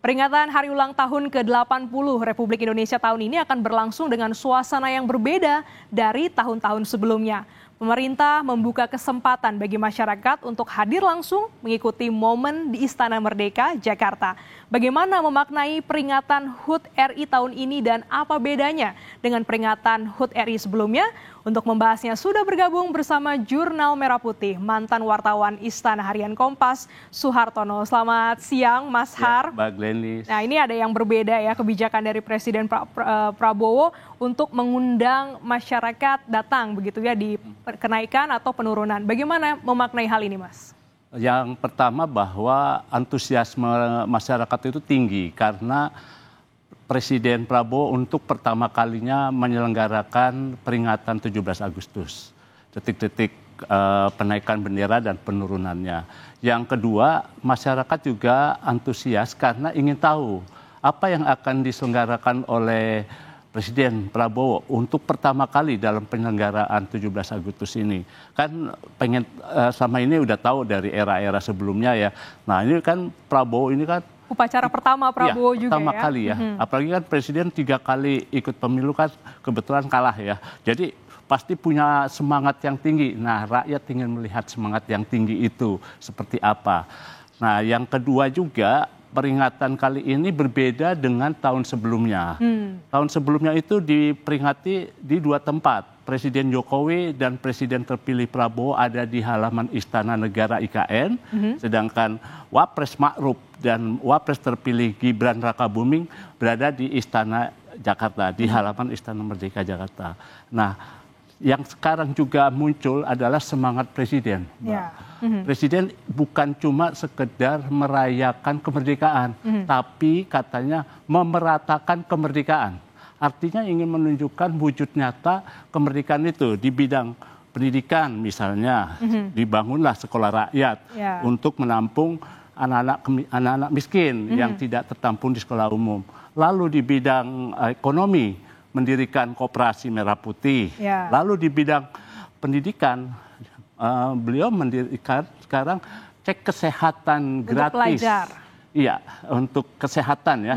Peringatan Hari Ulang Tahun ke-80 Republik Indonesia tahun ini akan berlangsung dengan suasana yang berbeda dari tahun-tahun sebelumnya. Pemerintah membuka kesempatan bagi masyarakat untuk hadir langsung mengikuti momen di Istana Merdeka, Jakarta. Bagaimana memaknai peringatan HUT RI tahun ini dan apa bedanya dengan peringatan HUT RI sebelumnya? Untuk membahasnya sudah bergabung bersama Jurnal Merah Putih, mantan wartawan Istana Harian Kompas, Suhartono. Selamat siang, Mas Har. Mbak Glenis. Nah, ini ada yang berbeda ya, kebijakan dari Presiden Prabowo untuk mengundang masyarakat datang begitu ya di kenaikan atau penurunan. Bagaimana memaknai hal ini, Mas? Yang pertama bahwa antusiasme masyarakat itu tinggi karena Presiden Prabowo untuk pertama kalinya menyelenggarakan peringatan 17 Agustus. Detik-detik penaikan bendera dan penurunannya. Yang kedua, masyarakat juga antusias karena ingin tahu apa yang akan diselenggarakan oleh Presiden Prabowo untuk pertama kali dalam penyelenggaraan 17 Agustus ini. Kan pengen sama ini udah tahu dari era-era sebelumnya ya. Nah ini kan Prabowo ini kan upacara pertama Prabowo ya, juga pertama ya. kali ya. Apalagi kan Presiden 3 kali ikut pemilu kan kebetulan kalah ya. Jadi pasti punya semangat yang tinggi. Nah rakyat ingin melihat semangat yang tinggi itu seperti apa. Nah yang kedua juga peringatan kali ini berbeda dengan tahun sebelumnya. Tahun sebelumnya itu diperingati di 2 tempat. Presiden Jokowi dan Presiden terpilih Prabowo ada di halaman Istana Negara IKN, sedangkan Wapres Ma'ruf dan Wapres terpilih Gibran Rakabuming berada di Istana Jakarta, di halaman Istana Merdeka Jakarta. Nah, yang sekarang juga muncul adalah semangat Presiden, Mbak. Presiden bukan cuma sekedar merayakan kemerdekaan, tapi katanya memeratakan kemerdekaan. Artinya ingin menunjukkan wujud nyata kemerdekaan itu di bidang pendidikan misalnya, dibangunlah sekolah rakyat untuk menampung anak-anak miskin yang tidak tertampung di sekolah umum. Lalu di bidang ekonomi, mendirikan koperasi Merah Putih. Lalu di bidang pendidikan, beliau mendirikan sekarang cek kesehatan gratis. Untuk pelajar. Iya, untuk kesehatan ya,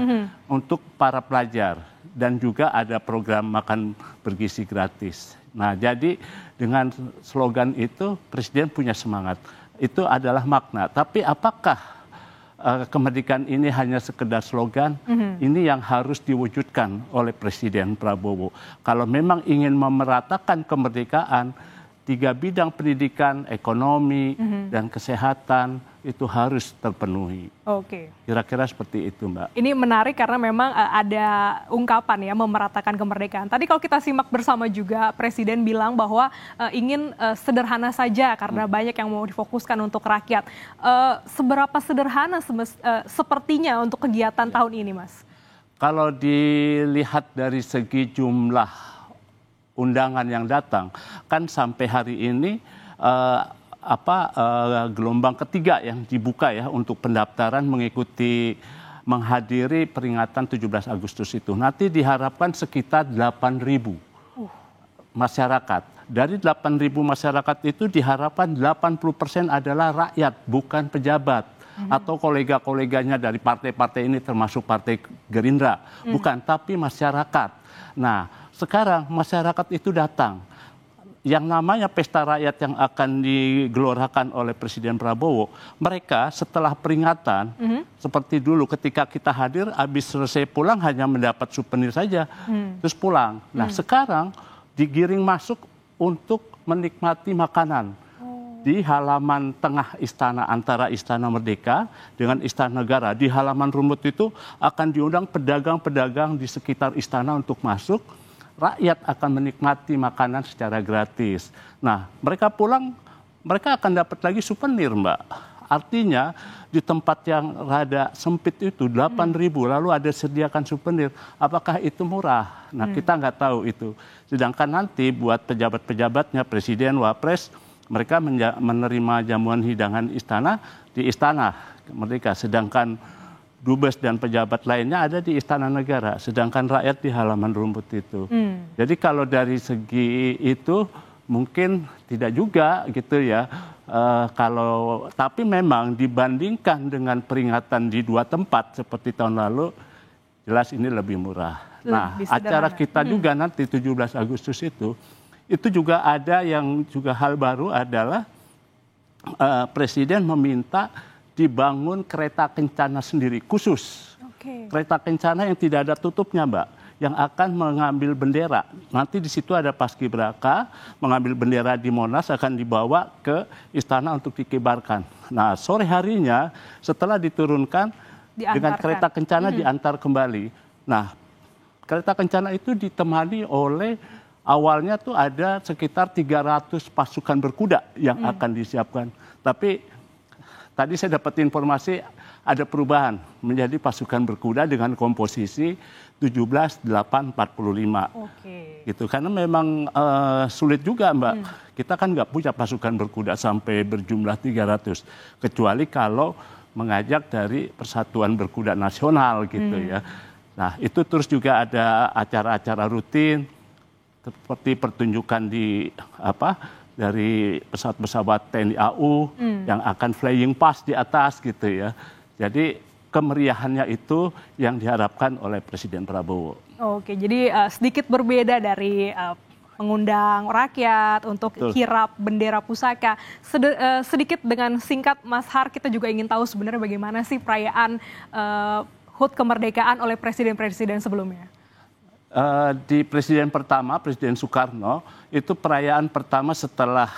untuk para pelajar. Dan juga ada program makan bergizi gratis. Nah, jadi dengan slogan itu Presiden punya semangat. Itu adalah makna. Tapi apakah kemerdekaan ini hanya sekedar slogan? Ini yang harus diwujudkan oleh Presiden Prabowo. Kalau memang ingin memeratakan kemerdekaan, 3 bidang pendidikan, ekonomi, dan kesehatan itu harus terpenuhi. Oke. Kira-kira seperti itu, Mbak. Ini menarik karena memang ada ungkapan ya memeratakan kemerdekaan. Tadi kalau kita simak bersama juga Presiden bilang bahwa ingin sederhana saja karena banyak yang mau difokuskan untuk rakyat. Seberapa sederhana sepertinya untuk kegiatan tahun ini, Mas? Kalau dilihat dari segi jumlah undangan yang datang, kan sampai hari ini gelombang ketiga yang dibuka ya untuk pendaftaran menghadiri peringatan 17 Agustus itu. Nanti diharapkan sekitar 8.000 masyarakat. Dari 8.000 masyarakat itu diharapkan 80% adalah rakyat, bukan pejabat. Atau kolega-koleganya dari partai-partai ini termasuk Partai Gerindra. Bukan, tapi masyarakat. Nah, sekarang masyarakat itu datang. Yang namanya pesta rakyat yang akan digelorakan oleh Presiden Prabowo, mereka setelah peringatan, seperti dulu ketika kita hadir, habis selesai pulang hanya mendapat souvenir saja, terus pulang. Nah sekarang digiring masuk untuk menikmati makanan. Di halaman tengah istana, antara Istana Merdeka dengan Istana Negara, di halaman rumput itu akan diundang pedagang-pedagang di sekitar istana untuk masuk. Rakyat akan menikmati makanan secara gratis. Nah, mereka pulang, mereka akan dapat lagi souvenir, Mbak. Artinya, di tempat yang rada sempit itu, 8.000, lalu ada sediakan souvenir. Apakah itu murah? Nah, kita nggak tahu itu. Sedangkan nanti buat pejabat-pejabatnya, Presiden, Wapres, mereka menerima jamuan hidangan istana di Istana Merdeka. Sedangkan Dubes dan pejabat lainnya ada di Istana Negara, sedangkan rakyat di halaman rumput itu. Jadi kalau dari segi itu mungkin tidak juga gitu ya. Tapi memang dibandingkan dengan peringatan di 2 tempat seperti tahun lalu, jelas ini lebih murah. Nah, acara kita juga nanti 17 Agustus itu juga ada yang juga hal baru adalah Presiden meminta dibangun kereta kencana sendiri khusus. Kereta kencana yang tidak ada tutupnya, Mbak, yang akan mengambil bendera. Nanti di situ ada paskibraka, mengambil bendera di Monas akan dibawa ke istana untuk dikibarkan. Nah, sore harinya setelah diturunkan dengan kereta kencana diantar kembali. Nah, kereta kencana itu ditemani oleh awalnya tuh ada sekitar 300 pasukan berkuda yang akan disiapkan. Tapi tadi saya dapat informasi ada perubahan menjadi pasukan berkuda dengan komposisi 17-8-45. Gitu. Karena memang sulit juga, Mbak. Kita kan nggak punya pasukan berkuda sampai berjumlah 300. Kecuali kalau mengajak dari Persatuan Berkuda Nasional gitu ya. Nah, itu terus juga ada acara-acara rutin seperti pertunjukan dari pesawat-pesawat TNI AU yang akan flying past di atas gitu ya. Jadi kemeriahannya itu yang diharapkan oleh Presiden Prabowo. Oke, jadi sedikit berbeda dari mengundang rakyat untuk kirap bendera pusaka. Sedikit dengan singkat, Mas Har, kita juga ingin tahu sebenarnya bagaimana sih perayaan HUT kemerdekaan oleh presiden-presiden sebelumnya. Di presiden pertama, Presiden Soekarno, itu perayaan pertama setelah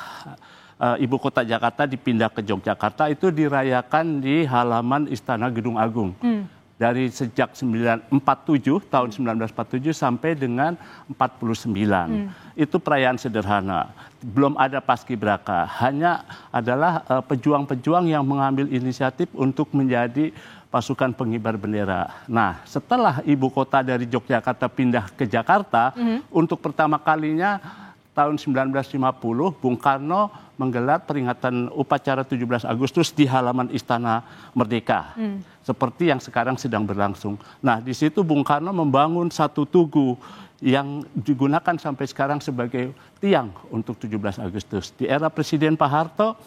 ibu kota Jakarta dipindah ke Yogyakarta itu dirayakan di halaman Istana Gedung Agung. Dari sejak tahun 1947 sampai dengan 49. Itu perayaan sederhana. Belum ada paskibraka, hanya adalah pejuang-pejuang yang mengambil inisiatif untuk menjadi pasukan pengibar bendera. Nah, setelah ibu kota dari Yogyakarta pindah ke Jakarta, untuk pertama kalinya tahun 1950, Bung Karno menggelar peringatan upacara 17 Agustus di halaman Istana Merdeka. Seperti yang sekarang sedang berlangsung. Nah, di situ Bung Karno membangun satu tugu yang digunakan sampai sekarang sebagai tiang untuk 17 Agustus. Di era Presiden Pak Harto,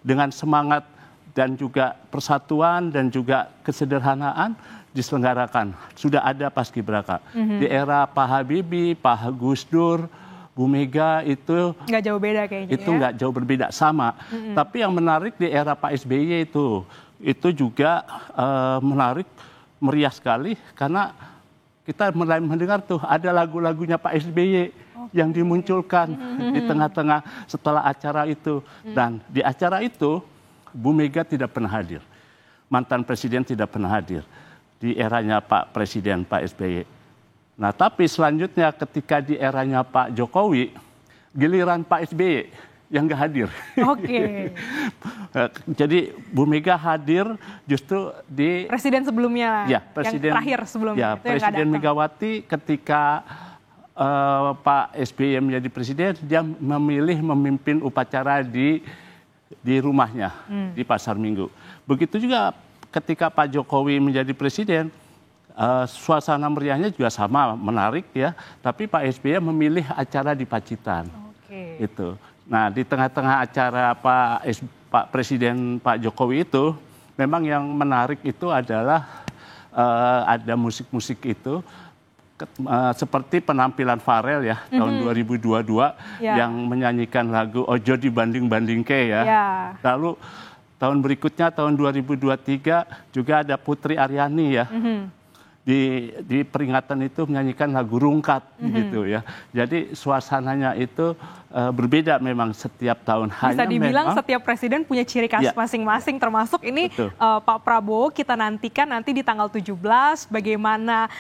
dengan semangat dan juga persatuan dan juga kesederhanaan diselenggarakan. Sudah ada paskibraka. Di era Pak Habibie, Pak Gus Dur, Bu Mega itu nggak jauh beda kayaknya. Itu nggak jauh berbeda, sama. Tapi yang menarik di era Pak SBY itu juga menarik, meriah sekali karena kita mulai mendengar tuh ada lagu-lagunya Pak SBY yang dimunculkan di tengah-tengah setelah acara itu. Dan di acara itu Bu Mega tidak pernah hadir. Mantan presiden tidak pernah hadir di eranya Pak Presiden, Pak SBY. Nah, tapi selanjutnya ketika di eranya Pak Jokowi, giliran Pak SBY yang nggak hadir. Jadi Bu Mega hadir justru di presiden sebelumnya, ya, presiden, yang terakhir sebelumnya. Ya, Presiden Megawati ketika Pak SBY menjadi presiden, dia memilih memimpin upacara di rumahnya di Pasar Minggu. Begitu juga ketika Pak Jokowi menjadi presiden, suasana meriahnya juga sama, menarik ya. Tapi Pak SBY memilih acara di Pacitan. Itu. Nah, di tengah-tengah acara Pak Presiden Pak Jokowi itu, memang yang menarik itu adalah ada musik-musik itu. Seperti penampilan Farel ya tahun 2022 yang menyanyikan lagu Ojo dibanding-bandingke ya. Lalu tahun berikutnya tahun 2023 juga ada Putri Aryani ya. Di peringatan itu menyanyikan lagu Rungkat gitu ya. Jadi suasananya itu berbeda memang setiap tahun. Bisa dibilang setiap presiden punya ciri khas masing-masing, termasuk ini Pak Prabowo. Kita nantikan nanti di tanggal 17 bagaimana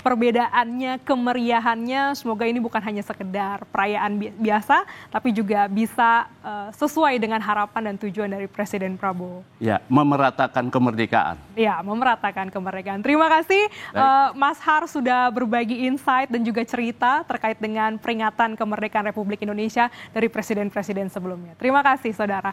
perbedaannya, kemeriahannya. Semoga ini bukan hanya sekedar perayaan biasa, tapi juga bisa sesuai dengan harapan dan tujuan dari Presiden Prabowo. Ya, memeratakan kemerdekaan. Ya, memeratakan kemerdekaan. Terima kasih Mas Har sudah berbagi insight dan juga cerita terkait dengan peringatan kemerdekaan Republik Indonesia dari presiden-presiden sebelumnya. Terima kasih, saudara.